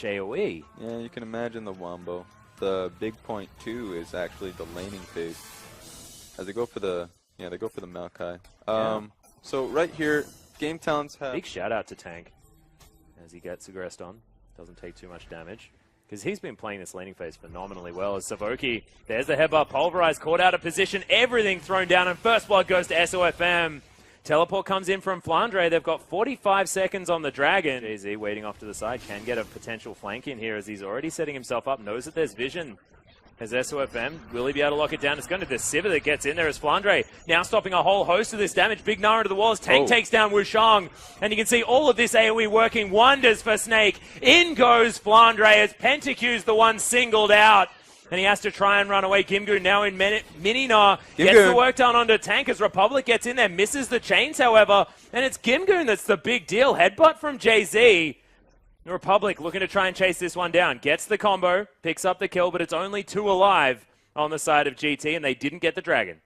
AoE. Yeah, you can imagine the wombo. The big point too is actually the laning phase. As they go for the Maokai. So right here, Game Talents have Big shout out to Tank as he gets aggressed on. Doesn't take too much damage. Because he's been playing this laning phase phenomenally well as Savoki. There's the headbutt, pulverized, caught out of position, everything thrown down, and first blood goes to SofM. Teleport comes in from Flandre. They've got 45 seconds on the Dragon. JZ waiting off to the side, can get a potential flank in here as he's already setting himself up, knows that there's vision. As SofM, will he be able to lock it down? It's going to the Sivir that gets in there as Flandre now stopping a whole host of this damage. Big Nara to the walls. Tank takes down Wushang. And you can see all of this AoE working wonders for Snake. In goes Flandre as Pentacu's the one singled out. And he has to try and run away. Gimgoon now in Mini-Gnar. Gets the work done onto Tank as Republic gets in there. Misses the chains, however. And it's Gimgoon that's the big deal. Headbutt from JZ. Republic looking to try and chase this one down. Gets the combo, picks up the kill, but it's only 2 alive on the side of GT, and they didn't get the Dragon.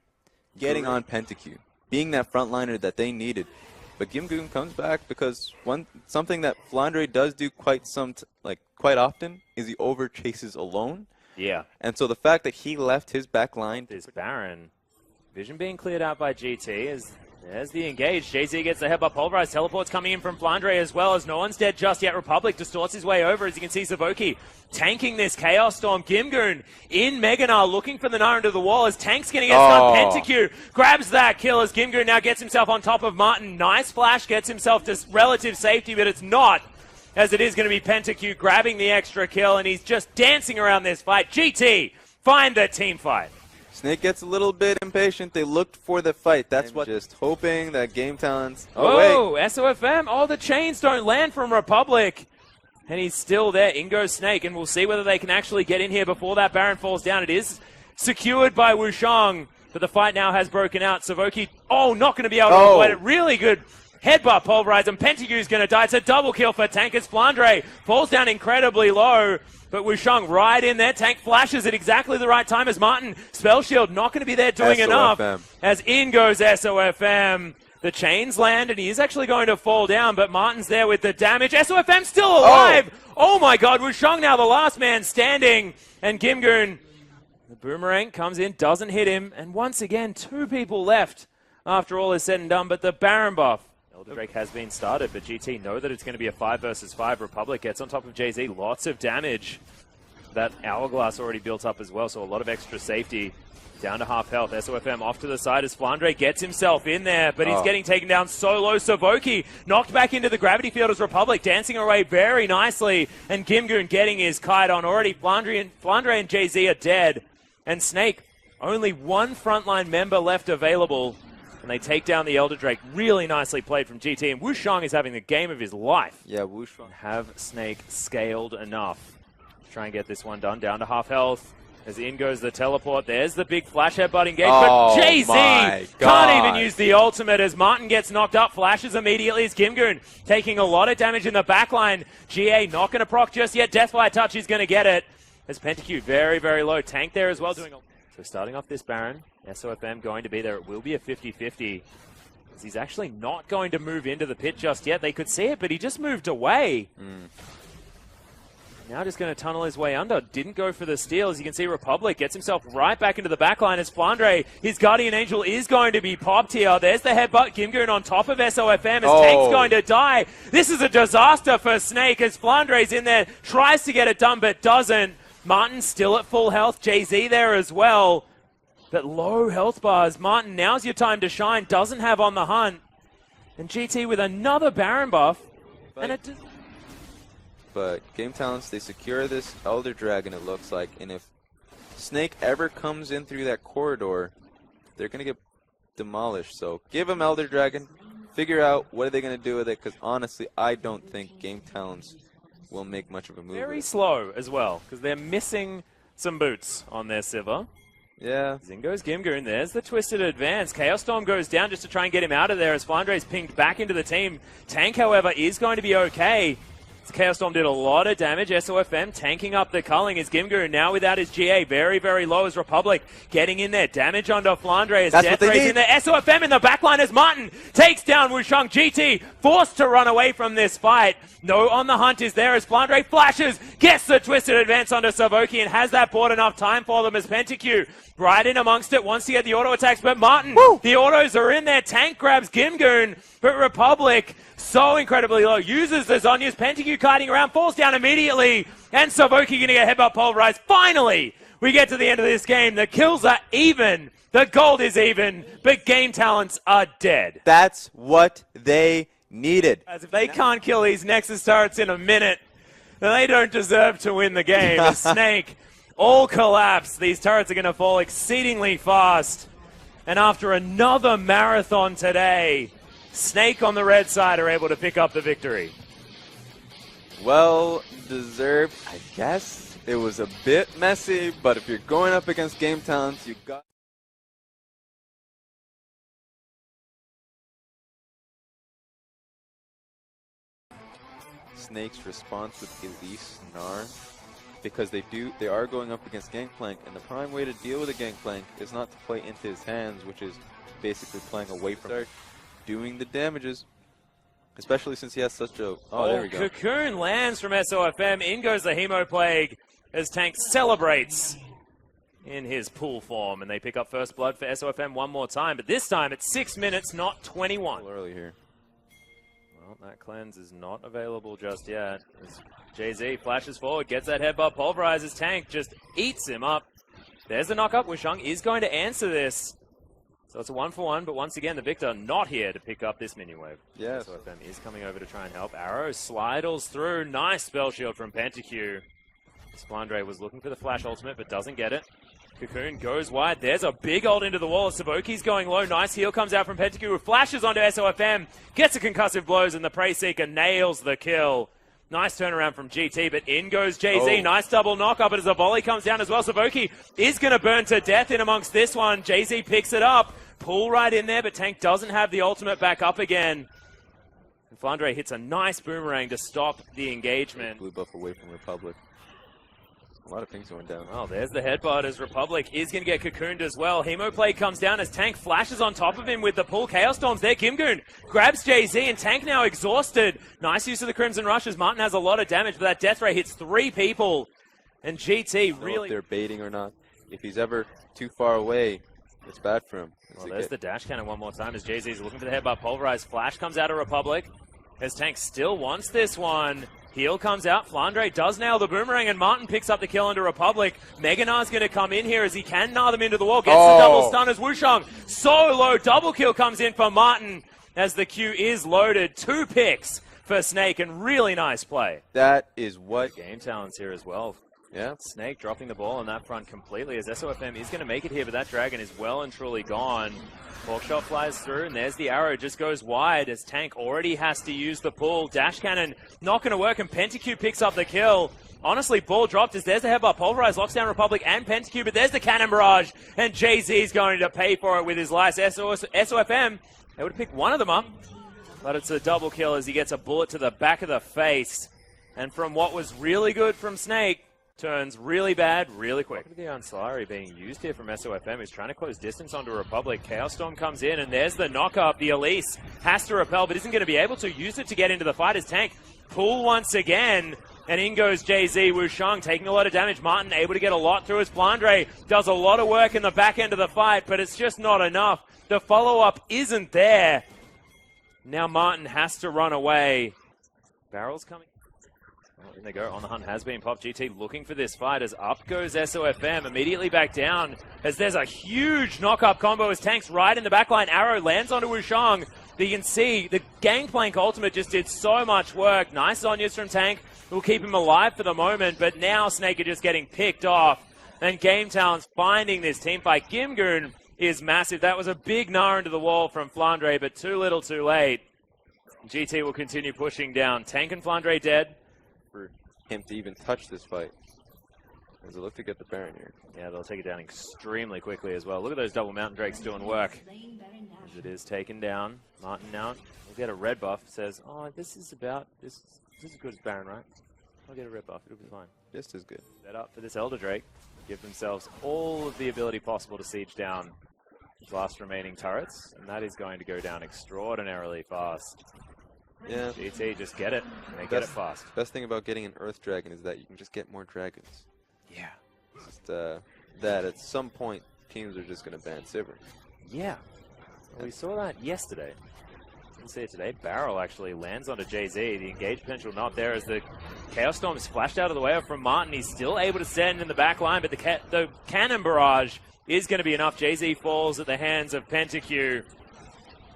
Getting on Pentacu, being that frontliner that they needed. But Gimgoon comes back because something that Flandre does do quite often is he over chases alone. Yeah. And so the fact that he left his back line. This Baron. Vision being cleared out by GT as there's the engage. JZ gets the headbutt pulverized. Teleports coming in from Flandre as well as no one's dead just yet. Republic distorts his way over as you can see Savoki tanking this Chaos Storm. Gimgoon in Mega-Gnar looking for the Gnar into the wall as Tank's getting a stun. Pentacu grabs that kill as Gimgoon now gets himself on top of Martin. Nice flash, gets himself to relative safety, but it's not, as it is going to be Pentacu grabbing the extra kill, and he's just dancing around this fight. GT, find the team fight. Snake gets a little bit impatient. They looked for the fight. That's what. Just hoping that Game Talents. Oh, wait. SofM. Oh, the chains don't land from Republic. And he's still there. In goes Snake, and we'll see whether they can actually get in here before that Baron falls down. It is secured by Wushang, but the fight now has broken out. Savoki, not going to be able to avoid it. Really good headbutt pulverize, and Pentacu's going to die. It's a double kill for Tank as Flandre falls down incredibly low. But Wushang right in there. Tank flashes at exactly the right time as Martin. Spell Shield not going to be there doing enough. As in goes SofM. The chains land, and he is actually going to fall down, but Martin's there with the damage. SofM still alive! Oh my god, Wushang now the last man standing. And Gimgoon, the boomerang comes in, doesn't hit him. And once again, 2 people left after all is said and done, but the Baron buff. Elder Drake has been started, but GT know that it's going to be a 5 versus 5. Republic gets on top of JZ. Lots of damage. That Hourglass already built up as well, so a lot of extra safety. Down to half health. SofM off to the side as Flandre gets himself in there, but he's getting taken down solo. Savoki knocked back into the gravity field as Republic dancing away very nicely. And Gimgoon getting his kite on already. Flandre and JZ are dead. And Snake, only 1 frontline member left available. And they take down the Elder Drake. Really nicely played from GT. And Wushang is having the game of his life. Yeah, Wushang. Have Snake scaled enough to try and get this one done. Down to half health. As in goes the teleport. There's the big flash headbutt engage. But JZ can't even use the ultimate as Martin gets knocked up. Flashes immediately as Gimgoon taking a lot of damage in the backline. GA not going to proc just yet. Deathfire touch is going to get it. As Pentacu very, very low. Tank there as well. So starting off this Baron. SofM going to be there. It will be a 50-50. He's actually not going to move into the pit just yet. They could see it, but he just moved away. Now just going to tunnel his way under. Didn't go for the steal. As you can see, Republic gets himself right back into the backline as Flandre, his Guardian Angel, is going to be popped here. There's the headbutt. Gimgoon on top of SofM as Tank's going to die. This is a disaster for Snake as Flandre's in there. Tries to get it done, but doesn't. Martin still at full health. JZ there as well. But low health bars. Martin, now's your time to shine. Doesn't have on the hunt. And GT with another Baron buff. But Game Talents, they secure this Elder Dragon, it looks like. And if Snake ever comes in through that corridor, they're going to get demolished. So give them Elder Dragon. Figure out what are they going to do with it. Because honestly, I don't think Game Talents will make much of a move. Very slow as well. Because they're missing some boots on their Sivir. Yeah. In goes Gimgoon. There's the twisted advance. Chaos Storm goes down just to try and get him out of there as Flandre's pinged back into the team. Tank, however, is going to be okay. Chaos Storm did a lot of damage. SofM tanking up the culling as Gimgoon now without his GA. Very, very low as Republic getting in there. Damage onto Flandre as Death Ray's in there. SofM in the backline as Martin takes down Wushang. GT forced to run away from this fight. No on the hunt is there as Flandre flashes, gets the twisted advance onto Savoki and has that bought enough time for them as PentaQ right in amongst it, wants to get the auto attacks, but Martin, the autos are in there. Tank grabs Gimgoon, but Republic so incredibly low. Uses the Zhonya's, PentaQ kiting around, falls down immediately, and Savoki going to get headbutt pulverized. Finally, we get to the end of this game. The kills are even, the gold is even, but game talents are dead. That's what they needed. As if they can't kill these Nexus turrets in a minute, then they don't deserve to win the game. A Snake all collapse. These turrets are going to fall exceedingly fast. And after another marathon today, Snake on the red side are able to pick up the victory. Well deserved, I guess. It was a bit messy, but if you're going up against game talents, you got... Snake's response with Elise Gnar, because they are going up against Gangplank, and the prime way to deal with a Gangplank is not to play into his hands, which is basically playing away from it, doing the damages, especially since he has such a... Oh, there we go. Cocoon lands from SofM. In goes the Hemo Plague as Tank celebrates in his pool form, and they pick up first blood for SofM one more time, but this time it's 6 minutes, not 21. A little early here. Well, that cleanse is not available just yet. As JZ flashes forward, gets that headbutt, pulverizes Tank, just eats him up. There's the knockup. Wushang is going to answer this. So it's a 1-for-1, but once again, the Victor not here to pick up this mini-wave. Yes. SofM is coming over to try and help. Arrow slidles through. Nice spell shield from PentaQ. Splandre was looking for the flash ultimate, but doesn't get it. Cocoon goes wide. There's a big ult into the wall. Savoki's going low. Nice heal comes out from PentaQ, who flashes onto SofM, gets a concussive blows, and the Prey Seeker nails the kill. Nice turnaround from GT, but in goes JZ. Nice double knock-up, but as a volley comes down as well, Savoki is going to burn to death in amongst this one. JZ picks it up. Pull right in there, but Tank doesn't have the ultimate back up again. And Flandre hits a nice boomerang to stop the engagement. Blue buff away from Republic. A lot of things going down. Oh, there's the headbutt as Republic is going to get cocooned as well. Hemo Plague comes down as Tank flashes on top of him with the pull. Chaos Storm's there. Gimgoon grabs JZ, and Tank now exhausted. Nice use of the Crimson Rushes. Martin has a lot of damage, but that Death Ray hits 3 people. And GT really... if they're baiting or not. If he's ever too far away, it's bad for him. Well, there's the dash cannon one more time as JZ's looking for the headbutt. Pulverized flash comes out of Republic. As Tank still wants this one. Heal comes out. Flandre does nail the boomerang, and Martin picks up the kill into Republic. Mega Gnar's going to come in here as he can gnar them into the wall. Gets the double stun as Wushang so low. Double kill comes in for Martin as the Q is loaded. 2 picks for Snake, and really nice play. That is what... Game talents here as well. Yeah. Snake dropping the ball on that front completely as SofM is going to make it here, but that Dragon is well and truly gone. Fork shot flies through, and there's the arrow, just goes wide as Tank already has to use the pull. Dash cannon not going to work, and PentaQ picks up the kill. Honestly, ball dropped as there's the headbutt. Pulverize locks down Republic and PentaQ, but there's the cannon barrage, and JZ's going to pay for it with his life. SofM, they would have picked one of them up, but it's a double kill as he gets a bullet to the back of the face. And from what was really good from Snake, turns really bad really quick. Look at the Ancillary being used here from SofM. He's trying to close distance onto Republic. Chaos Storm comes in, and there's the knock-up. The Elise has to repel, but isn't going to be able to use it to get into the fight as Tank pull once again. And in goes JZ. Wushang taking a lot of damage. Martin able to get a lot through as Flandre does a lot of work in the back end of the fight, but it's just not enough. The follow-up isn't there. Now Martin has to run away. Barrel's coming. Oh, in they go. On the hunt has been popped. GT looking for this fight as up goes SofM. Immediately back down as there's a huge knock-up combo as Tank's right in the backline. Arrow lands onto Wushang. But you can see the Gangplank ultimate just did so much work. Nice Zhonya's from Tank. Will keep him alive for the moment. But now Snake are just getting picked off. And Game Talent's finding this team fight. Gimgoon is massive. That was a big gnar into the wall from Flandre, but too little too late. GT will continue pushing down. Tank and Flandre dead. For him to even touch this fight. Does it look to get the Baron here? Yeah, they'll take it down extremely quickly as well. Look at those double Mountain Drakes doing work. As it is taken down. Martin now will get a red buff. Says, oh, this is This is as good as Baron, right? I'll get a rip off. It'll be fine. Just as good. Set up for this Elder Drake. Give themselves all of the ability possible to siege down his last remaining turrets, and that is going to go down extraordinarily fast. Yeah. GT just get it, and they get it fast. Best thing about getting an Earth Dragon is that you can just get more dragons. Yeah. It's just that at some point, teams are just going to ban Sivir. Yeah. Well, we saw that yesterday. Didn't see it today. Barrel actually lands onto JZ. The engage potential not there as the Chaos Storm is flashed out of the way from Martin. He's still able to stand in the back line, but the cannon barrage is going to be enough. JZ falls at the hands of Pentaque.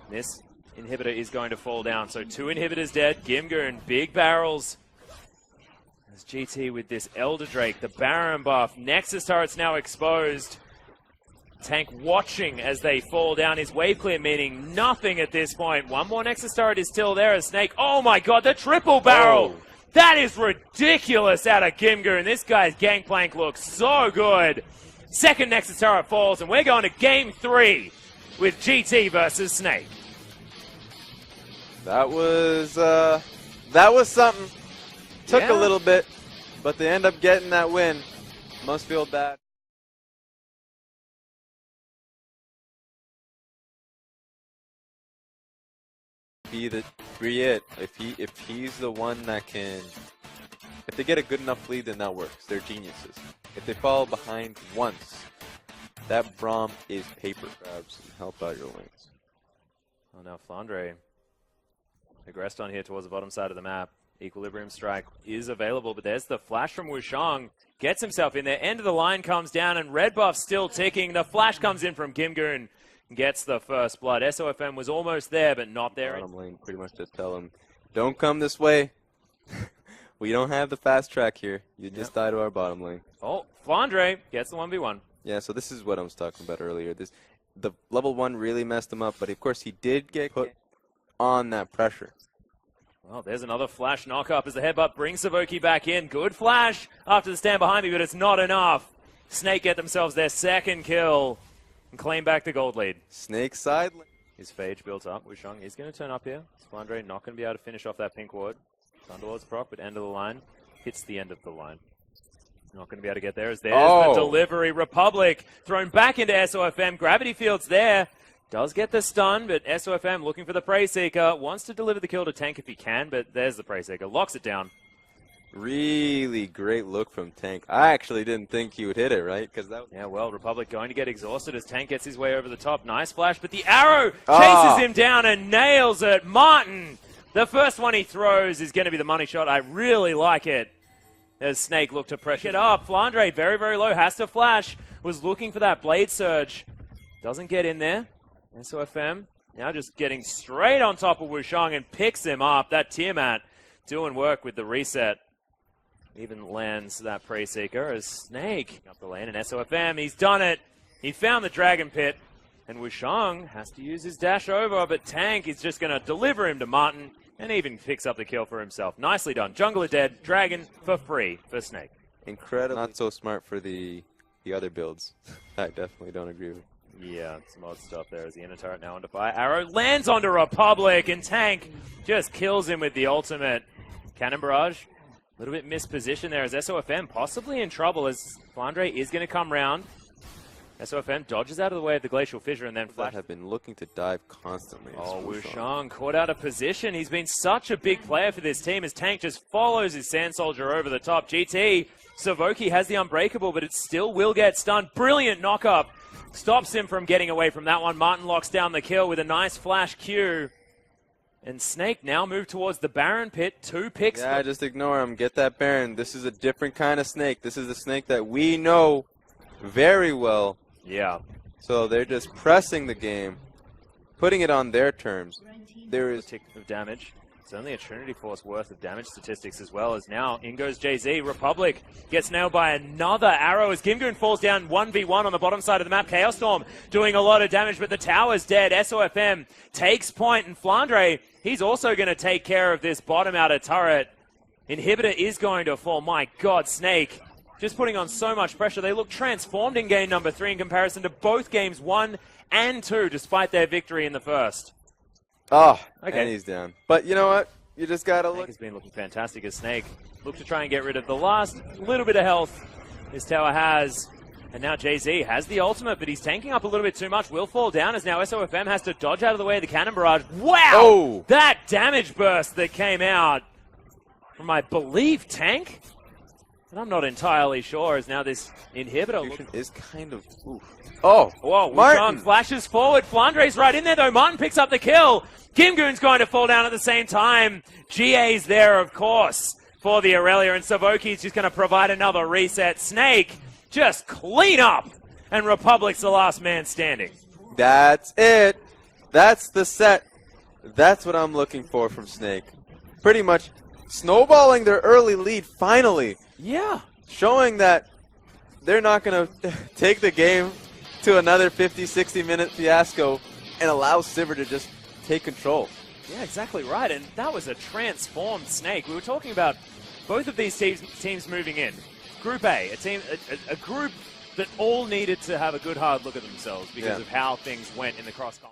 This inhibitor is going to fall down. So 2 inhibitors dead. Gimgoon, big barrels. As GT with this Elder Drake, the Baron buff. Nexus turret's now exposed. Tank watching as they fall down. His wave clear meaning nothing at this point. One more Nexus turret is still there as Snake. Oh my god, the triple barrel! Oh. That is ridiculous out of Gimgoon. This guy's gangplank looks so good. Second Nexus turret falls, and we're going to game 3 with GT versus Snake. That was something. Took a little bit, but they end up getting that win. Must feel bad. If he's the one that can, if they get a good enough lead, then that works. They're geniuses. If they fall behind once, that Braum is paper. Grabs and help out your lanes. Oh, now Flandre aggressed on here towards the bottom side of the map. Equilibrium strike is available, but there's the flash from Wushang. Gets himself in there. End of the line comes down, and red buff still ticking. The flash comes in from Gimgoon. Gets the first blood. SofM was almost there, but not there. Bottom lane pretty much just tell him, don't come this way. We don't have the fast track here. You just die to our bottom lane. Oh, Flandre gets the 1v1. Yeah, so this is what I was talking about earlier. The level 1 really messed him up, but of course he did get put on that pressure. Well, there's another flash knock-up as the headbutt brings Savoki back in. Good flash after the stand behind me, but it's not enough. Snake get themselves their second kill and claim back the gold lead. Snake side. His phage built up. Wushang is going to turn up here. Flandre not going to be able to finish off that pink ward. Thunderlord's proc, but end of the line. Hits the end of the line. Not going to be able to get there as there's the delivery. Republic thrown back into SofM. Gravity Field's there. Does get the stun, but SofM looking for the Prey Seeker. Wants to deliver the kill to Tank if he can, but there's the Prey Seeker. Locks it down. Really great look from Tank. I actually didn't think he would hit it, right? Yeah, well, Republic going to get exhausted as Tank gets his way over the top. Nice flash, but the arrow chases him down and nails it. Martin, the first one he throws is going to be the money shot. I really like it. As Snake looked to pressure it up. Flandre, very, very low, has to flash. Was looking for that blade surge. Doesn't get in there. SofM now just getting straight on top of Wushang and picks him up. That Tiamat doing work with the reset. Even lands that Prey Seeker as Snake up the lane, and SofM, he's done it. He found the Dragon Pit, and Wushang has to use his dash over, but Tank is just going to deliver him to Martin, and even picks up the kill for himself. Nicely done. Jungler dead, Dragon for free for Snake. Incredible. Not so smart for the other builds. I definitely don't agree with. Yeah, some odd stuff there as the inner turret now under fire. Arrow lands onto Republic, and Tank just kills him with the ultimate. Cannon barrage. A little bit mispositioned there as SofM possibly in trouble as Flandre is going to come round. SofM dodges out of the way of the Glacial Fissure and then flash. Have been looking to dive constantly. Oh, Wushang caught out of position. He's been such a big player for this team as Tank just follows his Sand Soldier over the top. GT, Savoki has the Unbreakable, but it still will get stunned. Brilliant knock-up. Stops him from getting away from that one. Martin locks down the kill with a nice flash Q. And Snake now move towards the Baron pit. 2 picks. Yeah, just ignore him. Get that Baron. This is a different kind of Snake. This is the Snake that we know very well. Yeah. So they're just pressing the game, putting it on their terms. There is a tick of damage. It's only a Trinity Force worth of damage statistics as well as now in goes JZ. Republic gets nailed by another arrow as Gimgoon falls down 1v1 on the bottom side of the map. Chaos Storm doing a lot of damage, but the tower's dead. SofM takes point, and Flandre, he's also going to take care of this bottom outer turret. Inhibitor is going to fall. My God, Snake just putting on so much pressure. They look transformed in game number 3 in comparison to both games 1 and 2, despite their victory in the first. Oh, okay. And he's down. But you know what? You just gotta Snake look. has been looking fantastic as Snake look to try and get rid of the last little bit of health his tower has. And now Jay-Z has the ultimate, but he's tanking up a little bit too much. Will fall down as now SofM has to dodge out of the way of the cannon barrage. Wow! Oh. That damage burst that came out from, I believe, tank? And I'm not entirely sure as now this inhibitor Is kind of... Oof. Oh! Whoa, Martin! Wushang flashes forward. Flandre's right in there, though. Martin picks up the kill. Kimgoon's going to fall down at the same time. GA's there, of course, for the Aurelia, and Savoki's just going to provide another reset. Snake just clean up, and Republic's the last man standing. That's it. That's the set. That's what I'm looking for from Snake. Pretty much snowballing their early lead finally. Yeah. Showing that they're not going to take the game to another 50, 60-minute fiasco and allow Sivir to just take control. Yeah, exactly right. And that was a transformed Snake. We were talking about both of these teams moving in. Group A, a group that all needed to have a good hard look at themselves because of how things went in the cross-comp.